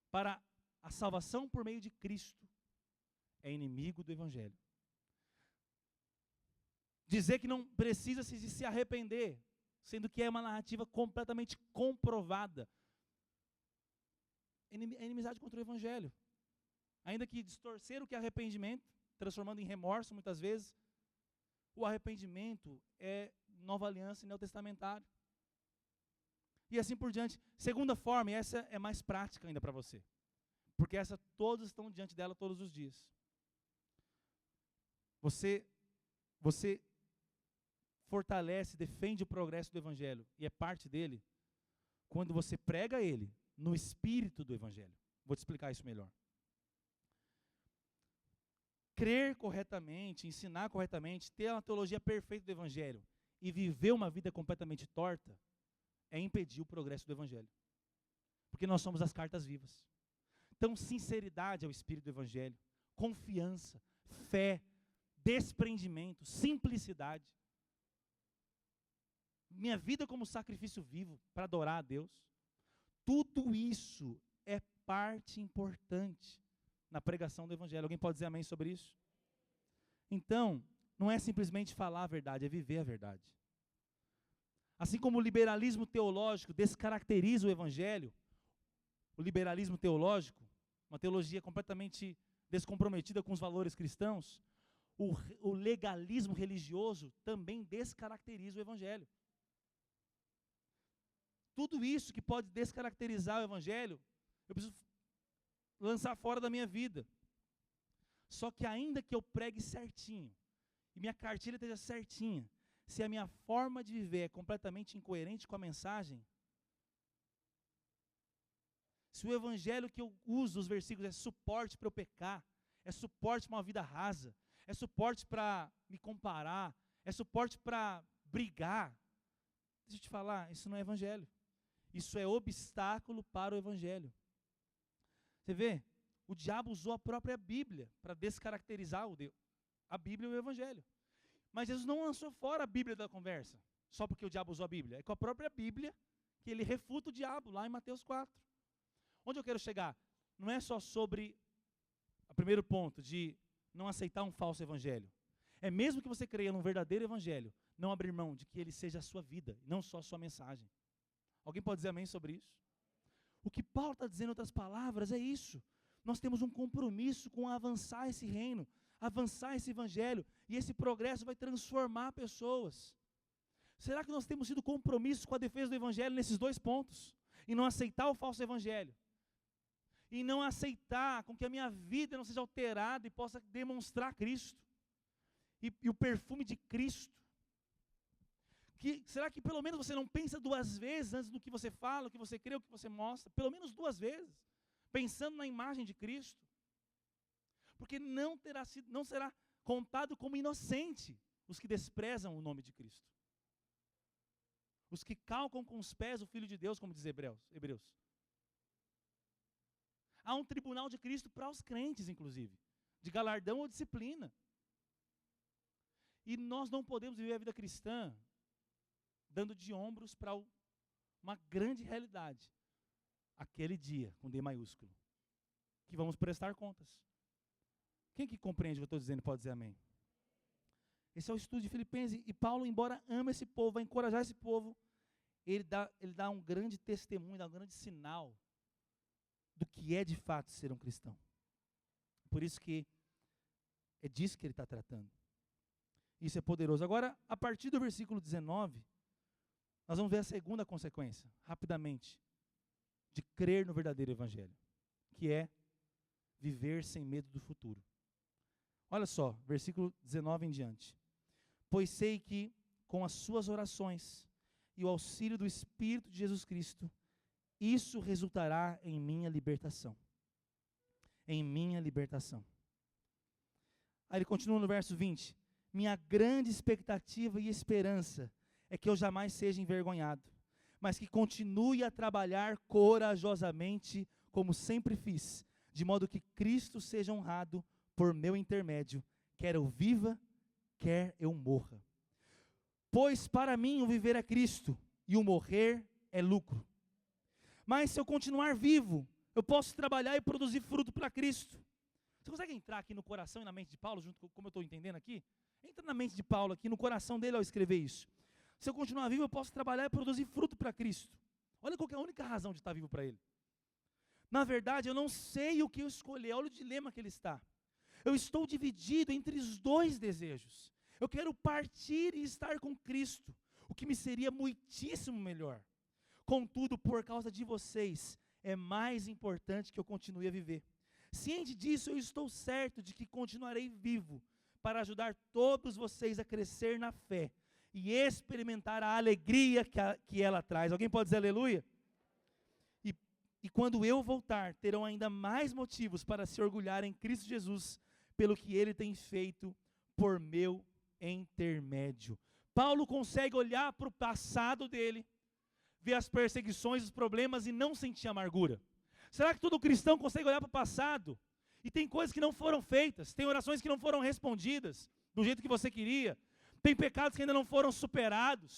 para a salvação por meio de Cristo é inimigo do evangelho. Dizer que não precisa se arrepender, sendo que é uma narrativa completamente comprovada, é inimizade contra o evangelho. Ainda que distorcer o que é arrependimento, transformando em remorso muitas vezes, o arrependimento é nova aliança e neotestamentário. E assim por diante. Segunda forma, e essa é mais prática ainda para você, porque essa todos estão diante dela todos os dias. Você fortalece, defende o progresso do evangelho, e é parte dele, quando você prega ele no espírito do evangelho. Vou te explicar isso melhor. Crer corretamente, ensinar corretamente, ter uma teologia perfeita do evangelho e viver uma vida completamente torta, é impedir o progresso do evangelho. Porque nós somos as cartas vivas. Então, sinceridade é o espírito do evangelho, confiança, fé, desprendimento, simplicidade. Minha vida como sacrifício vivo para adorar a Deus. Tudo isso é parte importante na pregação do Evangelho. Alguém pode dizer amém sobre isso? Então, não é simplesmente falar a verdade, é viver a verdade. Assim como o liberalismo teológico descaracteriza o Evangelho, o liberalismo teológico, uma teologia completamente descomprometida com os valores cristãos, o legalismo religioso também descaracteriza o Evangelho. Tudo isso que pode descaracterizar o Evangelho, eu preciso lançar fora da minha vida. Só que ainda que eu pregue certinho, e minha cartilha esteja certinha, se a minha forma de viver é completamente incoerente com a mensagem, se o Evangelho que eu uso, os versículos, é suporte para eu pecar, é suporte para uma vida rasa, é suporte para me comparar, é suporte para brigar, deixa eu te falar, isso não é Evangelho. Isso é obstáculo para o Evangelho. Você vê, o diabo usou a própria Bíblia para descaracterizar a Bíblia e o Evangelho. Mas Jesus não lançou fora a Bíblia da conversa, só porque o diabo usou a Bíblia. É com a própria Bíblia que ele refuta o diabo, lá em Mateus 4. Onde eu quero chegar? Não é só sobre o primeiro ponto, de não aceitar um falso evangelho. É mesmo que você creia num verdadeiro evangelho, não abrir mão de que ele seja a sua vida, não só a sua mensagem. Alguém pode dizer amém sobre isso? O que Paulo está dizendo em outras palavras é isso. Nós temos um compromisso com avançar esse reino, avançar esse evangelho, e esse progresso vai transformar pessoas. Será que nós temos tido compromisso com a defesa do evangelho nesses dois pontos? E não aceitar o falso evangelho? E não aceitar com que a minha vida não seja alterada e possa demonstrar Cristo? E o perfume de Cristo? Será que pelo menos você não pensa duas vezes antes do que você fala, o que você crê, o que você mostra? Pelo menos duas vezes, pensando na imagem de Cristo. Porque não será contado como inocente os que desprezam o nome de Cristo. Os que calcam com os pés o Filho de Deus, como diz Hebreus. Há um tribunal de Cristo para os crentes, inclusive, de galardão ou disciplina. E nós não podemos viver a vida cristã dando de ombros para uma grande realidade. Aquele dia, com D maiúsculo, que vamos prestar contas. Quem que compreende o que eu estou dizendo pode dizer amém. Esse é o estudo de Filipenses, e Paulo, embora ame esse povo, vai encorajar esse povo, ele dá um grande testemunho, dá um grande sinal do que é de fato ser um cristão. Por isso que é disso que ele está tratando. Isso é poderoso. Agora, a partir do versículo 19, nós vamos ver a segunda consequência, rapidamente, de crer no verdadeiro evangelho, que é viver sem medo do futuro. Olha só, versículo 19 em diante. Pois sei que com as suas orações e o auxílio do Espírito de Jesus Cristo, isso resultará em minha libertação. Em minha libertação. Aí ele continua no verso 20. Minha grande expectativa e esperança é que eu jamais seja envergonhado, mas que continue a trabalhar corajosamente, como sempre fiz, de modo que Cristo seja honrado por meu intermédio, quer eu viva, quer eu morra. Pois para mim o viver é Cristo, e o morrer é lucro. Mas se eu continuar vivo, eu posso trabalhar e produzir fruto para Cristo. Você consegue entrar aqui no coração e na mente de Paulo, junto com como eu estou entendendo aqui? Entra na mente de Paulo aqui, no coração dele ao escrever isso. Se eu continuar vivo, eu posso trabalhar e produzir fruto para Cristo. Olha qual que é a única razão de estar vivo para Ele. Na verdade, eu não sei o que eu escolher, olha o dilema que ele está. Eu estou dividido entre os dois desejos. Eu quero partir e estar com Cristo, o que me seria muitíssimo melhor. Contudo, por causa de vocês, é mais importante que eu continue a viver. Ciente disso, eu estou certo de que continuarei vivo para ajudar todos vocês a crescer na fé e experimentar a alegria que ela traz. Alguém pode dizer aleluia? E quando eu voltar, terão ainda mais motivos para se orgulhar em Cristo Jesus, pelo que Ele tem feito por meu intermédio. Paulo consegue olhar para o passado dele, ver as perseguições, os problemas e não sentir amargura. Será que todo cristão consegue olhar para o passado E tem coisas que não foram feitas, tem orações que não foram respondidas do jeito que você queria, tem pecados que ainda não foram superados,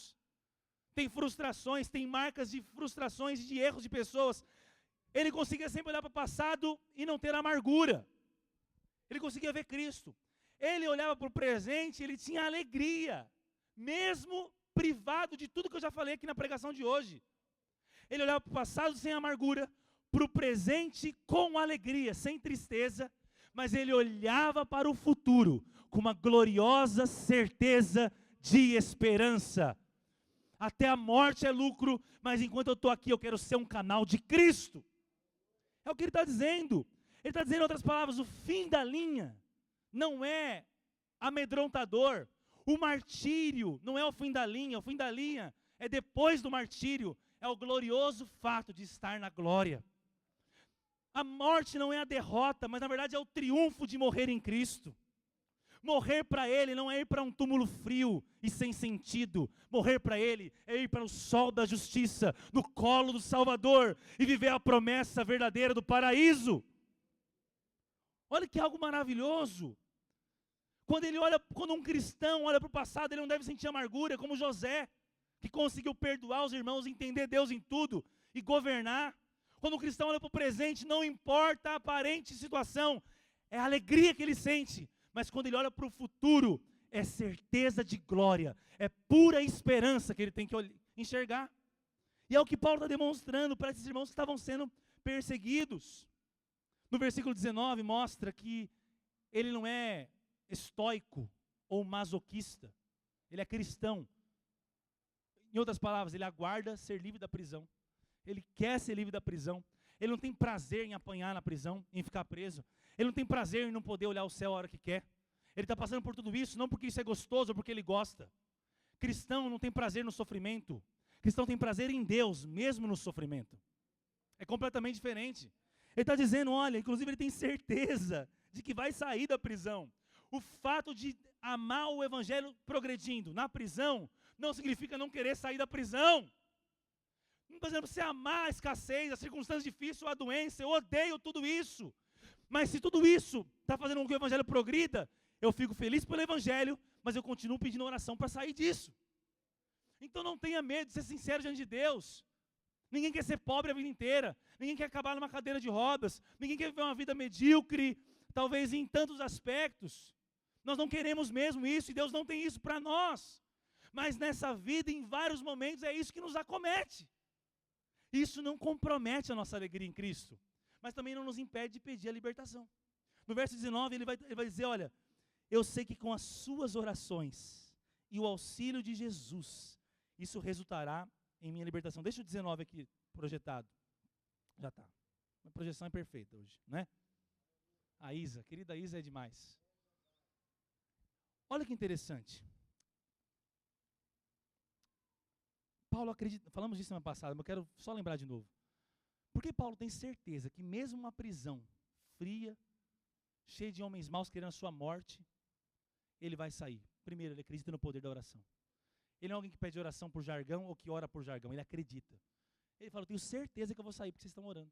tem frustrações, tem marcas de frustrações e de erros de pessoas. Ele conseguia sempre olhar para o passado e não ter amargura. Ele conseguia ver Cristo. Ele olhava para o presente e ele tinha alegria, mesmo privado de tudo que eu já falei aqui na pregação de hoje. Ele olhava para o passado sem amargura, para o presente com alegria, sem tristeza, mas ele olhava para o futuro com uma gloriosa certeza de esperança. Até a morte é lucro, mas enquanto eu estou aqui eu quero ser um canal de Cristo. É o que ele está dizendo. Ele está dizendo, em outras palavras, o fim da linha não é amedrontador. O martírio não é o fim da linha é depois do martírio, é o glorioso fato de estar na glória. A morte não é a derrota, mas na verdade é o triunfo de morrer em Cristo. Morrer para Ele não é ir para um túmulo frio e sem sentido. Morrer para Ele é ir para o sol da justiça, no colo do Salvador, e viver a promessa verdadeira do paraíso. Olha que algo maravilhoso. Quando um cristão olha para o passado, ele não deve sentir amargura, como José, que conseguiu perdoar os irmãos, entender Deus em tudo e governar. Quando um cristão olha para o presente, não importa a aparente situação, é a alegria que ele sente. Mas quando ele olha para o futuro, é certeza de glória, é pura esperança que ele tem que enxergar. E é o que Paulo está demonstrando para esses irmãos que estavam sendo perseguidos. No versículo 19 mostra que ele não é estoico ou masoquista, ele é cristão. Em outras palavras, ele aguarda ser livre da prisão. Ele quer ser livre da prisão. Ele não tem prazer em apanhar na prisão, em ficar preso. Ele não tem prazer em não poder olhar o céu a hora que quer. Ele está passando por tudo isso, não porque isso é gostoso, ou porque ele gosta. Cristão não tem prazer no sofrimento. Cristão tem prazer em Deus, mesmo no sofrimento. É completamente diferente. Ele está dizendo, olha, inclusive ele tem certeza de que vai sair da prisão. O fato de amar o evangelho progredindo na prisão, não significa não querer sair da prisão. Não estou dizendo você amar a escassez, a circunstância difícil, a doença, eu odeio tudo isso. Mas se tudo isso está fazendo com que o evangelho progrida, eu fico feliz pelo evangelho, mas eu continuo pedindo oração para sair disso. Então não tenha medo de ser sincero diante de Deus. Ninguém quer ser pobre a vida inteira, ninguém quer acabar numa cadeira de rodas, ninguém quer viver uma vida medíocre, talvez em tantos aspectos. Nós não queremos mesmo isso, e Deus não tem isso para nós. Mas nessa vida, em vários momentos, é isso que nos acomete. Isso não compromete a nossa alegria em Cristo, mas também não nos impede de pedir a libertação. No verso 19, ele vai dizer, olha, eu sei que com as suas orações e o auxílio de Jesus, isso resultará em minha libertação. Deixa o 19 aqui projetado. Já está. A projeção é perfeita hoje, né? A Isa, querida Isa, é demais. Olha que interessante. Paulo acredita, falamos disso semana passada, mas eu quero só lembrar de novo. Porque Paulo tem certeza que mesmo uma prisão fria, cheia de homens maus querendo a sua morte, ele vai sair. Primeiro, ele acredita no poder da oração. Ele não é alguém que pede oração por jargão ou que ora por jargão, ele acredita. Ele fala, eu tenho certeza que eu vou sair porque vocês estão orando.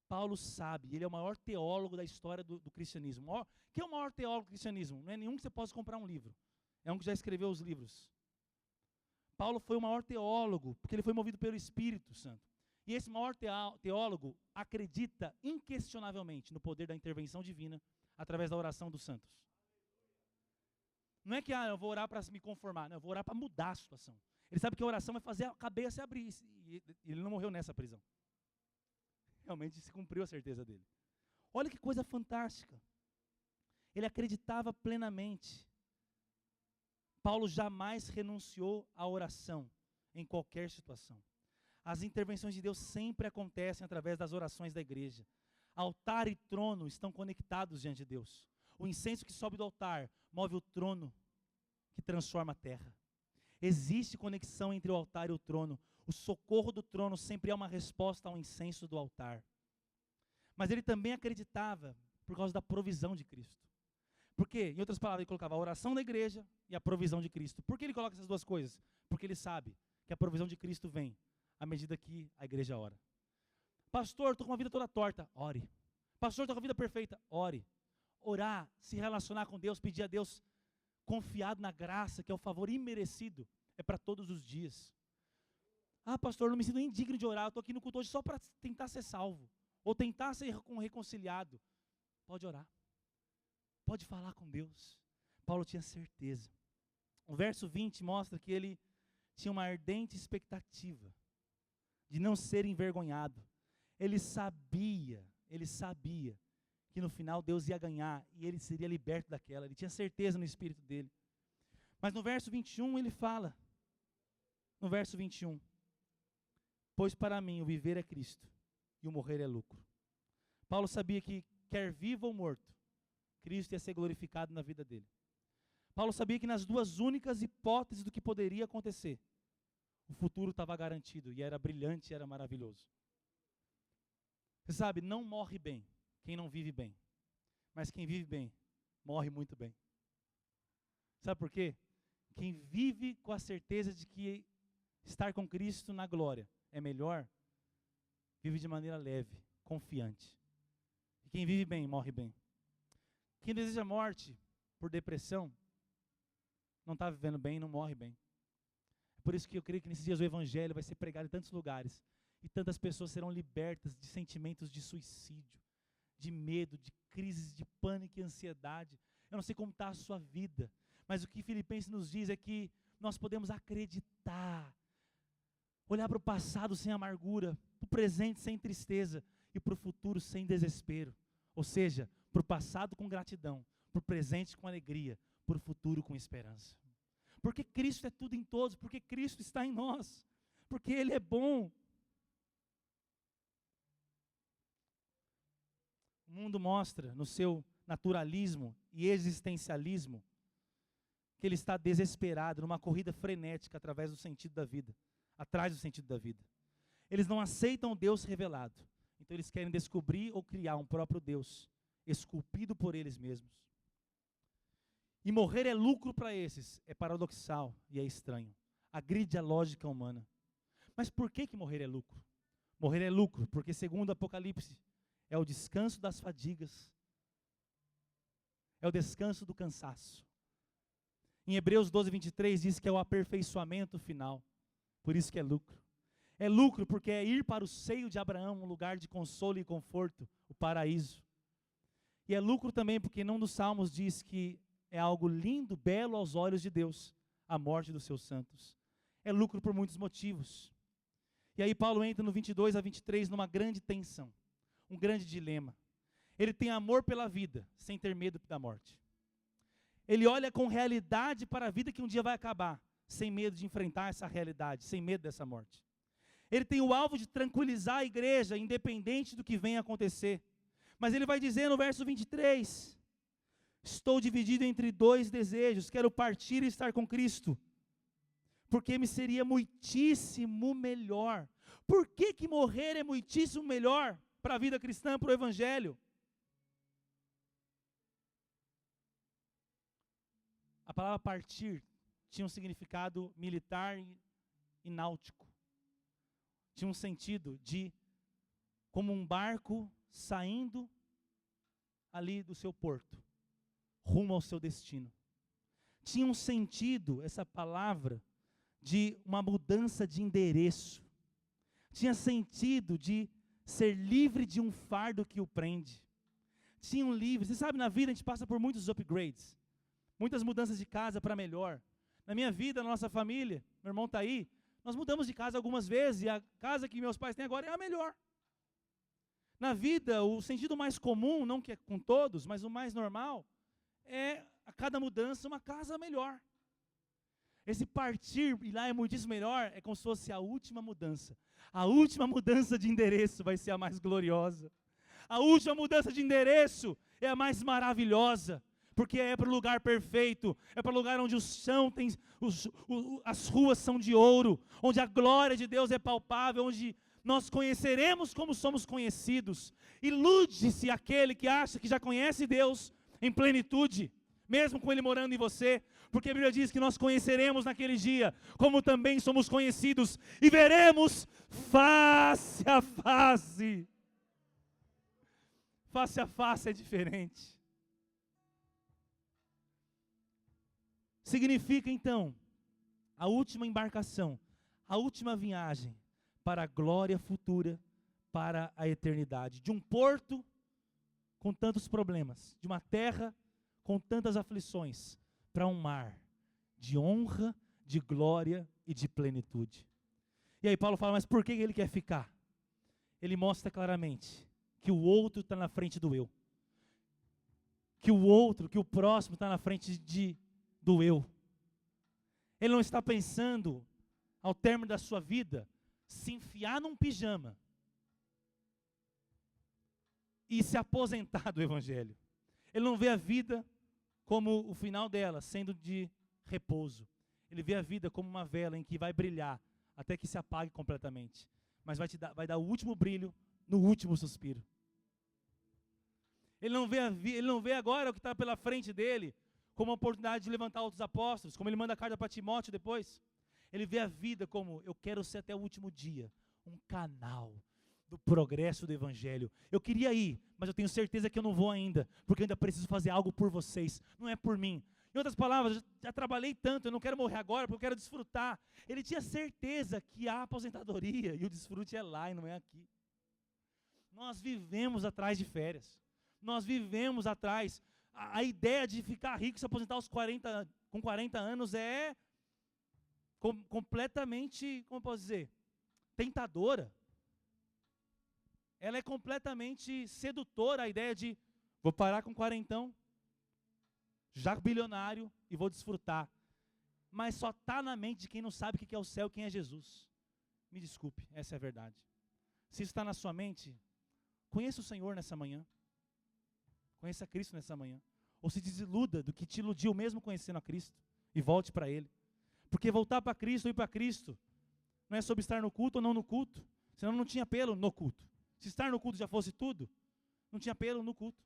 Paulo sabe, ele é o maior teólogo da história do cristianismo. Quem é o maior teólogo do cristianismo? Não é nenhum que você possa comprar um livro. É um que já escreveu os livros. Paulo foi o maior teólogo, porque ele foi movido pelo Espírito Santo. E esse maior teólogo acredita inquestionavelmente no poder da intervenção divina através da oração dos santos. Não é que eu vou orar para me conformar, não, eu vou orar para mudar a situação. Ele sabe que a oração vai fazer a cabeça abrir, e ele não morreu nessa prisão. Realmente se cumpriu a certeza dele. Olha que coisa fantástica. Ele acreditava plenamente. Paulo jamais renunciou à oração em qualquer situação. As intervenções de Deus sempre acontecem através das orações da igreja. Altar e trono estão conectados diante de Deus. O incenso que sobe do altar move o trono que transforma a terra. Existe conexão entre o altar e o trono. O socorro do trono sempre é uma resposta ao incenso do altar. Mas ele também acreditava por causa da provisão de Cristo. Porque, em outras palavras, ele colocava a oração da igreja e a provisão de Cristo. Por que ele coloca essas duas coisas? Porque ele sabe que a provisão de Cristo vem à medida que a igreja ora. Pastor, estou com uma vida toda torta. Ore. Pastor, estou com a vida perfeita. Ore. Orar, se relacionar com Deus, pedir a Deus, confiado na graça, que é o favor imerecido, é para todos os dias. Ah, pastor, não me sinto indigno de orar, eu estou aqui no culto hoje só para tentar ser salvo, ou tentar ser reconciliado. Pode orar. Pode falar com Deus. Paulo tinha certeza. O verso 20 mostra que ele tinha uma ardente expectativa de não ser envergonhado. Ele sabia que no final Deus ia ganhar e ele seria liberto daquela. Ele tinha certeza no espírito dele. Mas no verso 21 ele fala, no verso 21, pois para mim o viver é Cristo e o morrer é lucro. Paulo sabia que quer vivo ou morto, Cristo ia ser glorificado na vida dele. Paulo sabia que nas duas únicas hipóteses do que poderia acontecer, o futuro estava garantido e era brilhante e era maravilhoso. Você sabe, não morre bem quem não vive bem, mas quem vive bem, morre muito bem. Sabe por quê? Quem vive com a certeza de que estar com Cristo na glória é melhor, vive de maneira leve, confiante. E quem vive bem, morre bem. Quem deseja morte por depressão, não está vivendo bem, não morre bem. É por isso que eu creio que nesses dias o Evangelho vai ser pregado em tantos lugares, e tantas pessoas serão libertas de sentimentos de suicídio, de medo, de crises de pânico e ansiedade. Eu não sei como está a sua vida, mas o que Filipenses nos diz é que nós podemos acreditar, olhar para o passado sem amargura, para o presente sem tristeza e para o futuro sem desespero. Ou seja, para o passado com gratidão, para o presente com alegria, para o futuro com esperança. Porque Cristo é tudo em todos, porque Cristo está em nós, porque Ele é bom. O mundo mostra no seu naturalismo e existencialismo que ele está desesperado, numa corrida frenética através do sentido da vida, atrás do sentido da vida. Eles não aceitam o Deus revelado, então eles querem descobrir ou criar um próprio Deus, esculpido por eles mesmos. E morrer é lucro para esses, é paradoxal e é estranho, agride a lógica humana. Mas por que morrer é lucro? Morrer é lucro porque, segundo o Apocalipse, é o descanso das fadigas, é o descanso do cansaço. Em Hebreus 12, 23 diz que é o aperfeiçoamento final, por isso que é lucro. É lucro porque é ir para o seio de Abraão, um lugar de consolo e conforto, o paraíso. E é lucro também porque num dos salmos diz que é algo lindo, belo aos olhos de Deus, a morte dos seus santos. É lucro por muitos motivos. E aí Paulo entra no 22 a 23 numa grande tensão, um grande dilema. Ele tem amor pela vida, sem ter medo da morte. Ele olha com realidade para a vida que um dia vai acabar, sem medo de enfrentar essa realidade, sem medo dessa morte. Ele tem o alvo de tranquilizar a igreja, independente do que venha acontecer. Mas ele vai dizer no verso 23, estou dividido entre dois desejos, quero partir e estar com Cristo, porque me seria muitíssimo melhor. Por que morrer é muitíssimo melhor para a vida cristã, para o Evangelho? A palavra partir tinha um significado militar e náutico. Tinha um sentido de como um barco saindo ali do seu porto, rumo ao seu destino. Tinha um sentido, essa palavra, de uma mudança de endereço. Tinha sentido de ser livre de um fardo que o prende. Tinha um livre, você sabe, na vida a gente passa por muitos upgrades, muitas mudanças de casa para melhor. Na minha vida, na nossa família, meu irmão está aí, nós mudamos de casa algumas vezes e a casa que meus pais têm agora é a melhor. Na vida, o sentido mais comum, não que é com todos, mas o mais normal, é a cada mudança uma casa melhor. Esse partir e lá é muitíssimo melhor, é como se fosse a última mudança. A última mudança de endereço vai ser a mais gloriosa. A última mudança de endereço é a mais maravilhosa, porque é para o lugar perfeito, é para o lugar onde o chão tem, as ruas são de ouro, onde a glória de Deus é palpável, onde nós conheceremos como somos conhecidos. Ilude-se aquele que acha que já conhece Deus em plenitude, mesmo com Ele morando em você, porque a Bíblia diz que nós conheceremos naquele dia, como também somos conhecidos, e veremos face a face. face a face é diferente. Significa então a última embarcação, a última viagem para a glória futura, para a eternidade. De um porto com tantos problemas, de uma terra com tantas aflições, para um mar de honra, de glória e de plenitude. E aí Paulo fala, mas por que ele quer ficar? Ele mostra claramente que o outro está na frente do eu. Que o próximo está na frente do eu. Ele não está pensando, ao término da sua vida, se enfiar num pijama e se aposentar do evangelho. Ele não vê a vida como o final dela, sendo de repouso. Ele vê a vida como uma vela em que vai brilhar até que se apague completamente. Mas vai dar o último brilho no último suspiro. Ele não vê agora o que está pela frente dele como uma oportunidade de levantar outros apóstolos, como ele manda a carta para Timóteo depois. Ele vê a vida como, eu quero ser até o último dia, um canal do progresso do evangelho. Eu queria ir, mas eu tenho certeza que eu não vou ainda, porque eu ainda preciso fazer algo por vocês, não é por mim. Em outras palavras, eu já trabalhei tanto, eu não quero morrer agora, porque eu quero desfrutar. Ele tinha certeza que a aposentadoria e o desfrute é lá e não é aqui. Nós vivemos atrás de férias. Nós vivemos atrás. A ideia de ficar rico e se aposentar com 40 anos é completamente, como eu posso dizer, tentadora. Ela é completamente sedutora, a ideia de, vou parar com 40, já bilionário, e vou desfrutar. Mas só está na mente de quem não sabe o que é o céu e quem é Jesus. Me desculpe, essa é a verdade. Se isso está na sua mente, conheça o Senhor nessa manhã. Conheça Cristo nessa manhã. Ou se desiluda do que te iludiu mesmo conhecendo a Cristo. E volte para Ele. Porque voltar para Cristo ou ir para Cristo não é sobre estar no culto ou não no culto. Senão não tinha apelo no culto. Se estar no culto já fosse tudo, não tinha apelo no culto.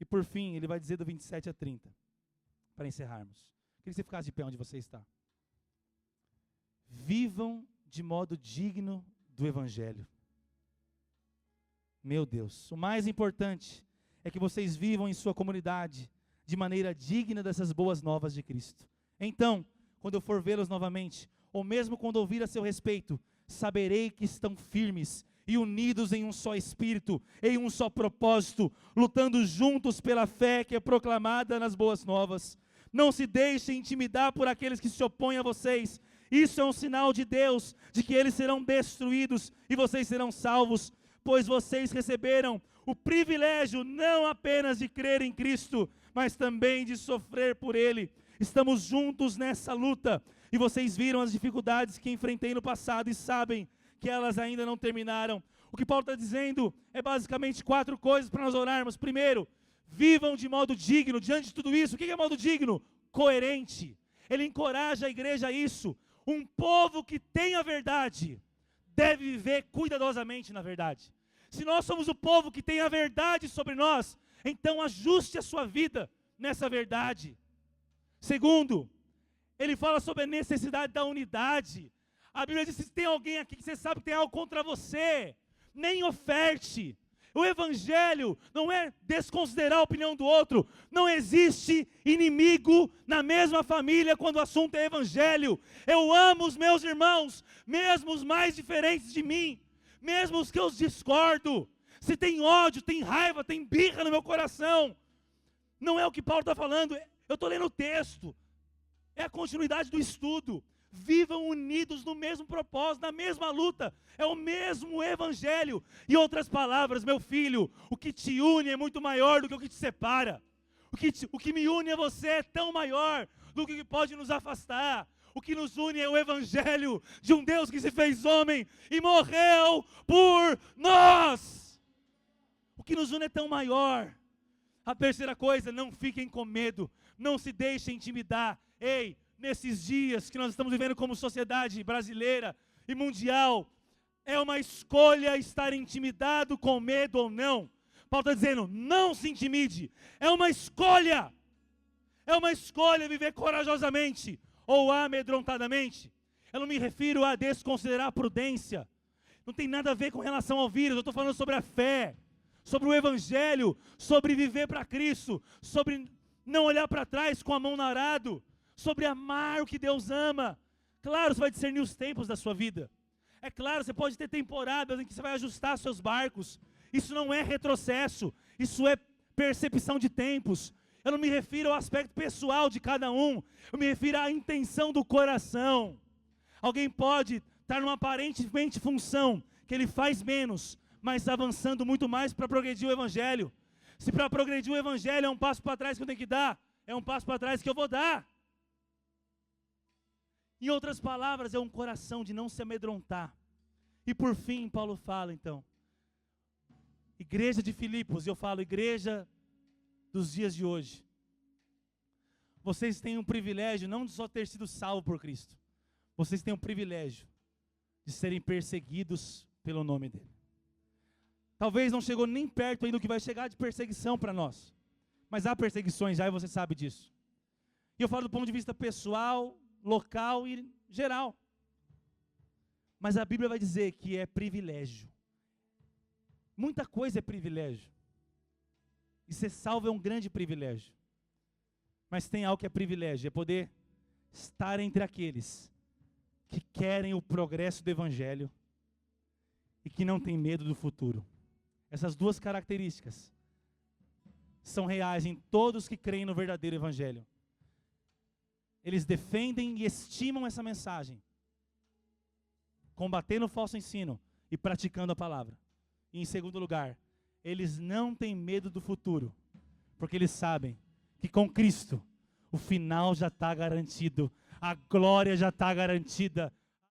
E por fim, ele vai dizer do 27 a 30, para encerrarmos. Queria que você ficasse de pé onde você está. Vivam de modo digno do Evangelho. Meu Deus, o mais importante é que vocês vivam em sua comunidade de maneira digna dessas boas novas de Cristo. Então, quando eu for vê-los novamente, ou mesmo quando ouvir a seu respeito, saberei que estão firmes e unidos em um só espírito, em um só propósito, lutando juntos pela fé que é proclamada nas boas novas. Não se deixem intimidar por aqueles que se opõem a vocês. Isso é um sinal de Deus, de que eles serão destruídos e vocês serão salvos, pois vocês receberam o privilégio não apenas de crer em Cristo, mas também de sofrer por Ele. Estamos juntos nessa luta, e vocês viram as dificuldades que enfrentei no passado e sabem que elas ainda não terminaram. O que Paulo está dizendo é basicamente 4 coisas para nós orarmos. Primeiro, vivam de modo digno. Diante de tudo isso, o que é modo digno? Coerente. Ele encoraja a igreja a isso. Um povo que tem a verdade deve viver cuidadosamente na verdade. Se nós somos o povo que tem a verdade sobre nós, então ajuste a sua vida nessa verdade. Segundo, ele fala sobre a necessidade da unidade. A Bíblia diz, se tem alguém aqui que você sabe que tem algo contra você, nem oferte. O Evangelho não é desconsiderar a opinião do outro. Não existe inimigo na mesma família quando o assunto é Evangelho. Eu amo os meus irmãos, mesmo os mais diferentes de mim, mesmo os que eu discordo. Se tem ódio, tem raiva, tem birra no meu coração, não é o que Paulo está falando. Eu estou lendo o texto. É a continuidade do estudo. Vivam unidos no mesmo propósito, na mesma luta. É o mesmo Evangelho. Em outras palavras, meu filho, o que te une é muito maior do que o que te separa. O que me une a você é tão maior do que o que pode nos afastar. O que nos une é o Evangelho de um Deus que se fez homem e morreu por nós. O que nos une é tão maior. A terceira coisa, não fiquem com medo. Não se deixem intimidar. Ei, nesses dias que nós estamos vivendo como sociedade brasileira e mundial, é uma escolha estar intimidado com medo ou não. Paulo está dizendo, não se intimide. É uma escolha. É uma escolha viver corajosamente ou amedrontadamente. Eu não me refiro a desconsiderar a prudência. Não tem nada a ver com relação ao vírus. Eu estou falando sobre a fé, sobre o evangelho, sobre viver para Cristo, sobre não olhar para trás com a mão no arado, sobre amar o que Deus ama. Claro, você vai discernir os tempos da sua vida. É claro, você pode ter temporadas em que você vai ajustar seus barcos. Isso não é retrocesso, isso é percepção de tempos. Eu não me refiro ao aspecto pessoal de cada um, eu me refiro à intenção do coração. Alguém pode estar numa aparentemente função que ele faz menos, mas avançando muito mais para progredir o evangelho. Se para progredir o evangelho é um passo para trás que eu tenho que dar, é um passo para trás que eu vou dar. Em outras palavras, é um coração de não se amedrontar. E por fim, Paulo fala então, igreja de Filipos, eu falo igreja dos dias de hoje. Vocês têm um privilégio não de só ter sido salvo por Cristo. Vocês têm o privilégio de serem perseguidos pelo nome dele. Talvez não chegou nem perto ainda do que vai chegar de perseguição para nós. Mas há perseguições já e você sabe disso. E eu falo do ponto de vista pessoal, local e geral. Mas a Bíblia vai dizer que é privilégio. Muita coisa é privilégio. E ser salvo é um grande privilégio. Mas tem algo que é privilégio, é poder estar entre aqueles que querem o progresso do evangelho e que não têm medo do futuro. Essas duas características são reais em todos que creem no verdadeiro evangelho. Eles defendem e estimam essa mensagem, combatendo o falso ensino e praticando a palavra. E em segundo lugar, eles não têm medo do futuro, porque eles sabem que com Cristo o final já está garantido, a glória já está garantida,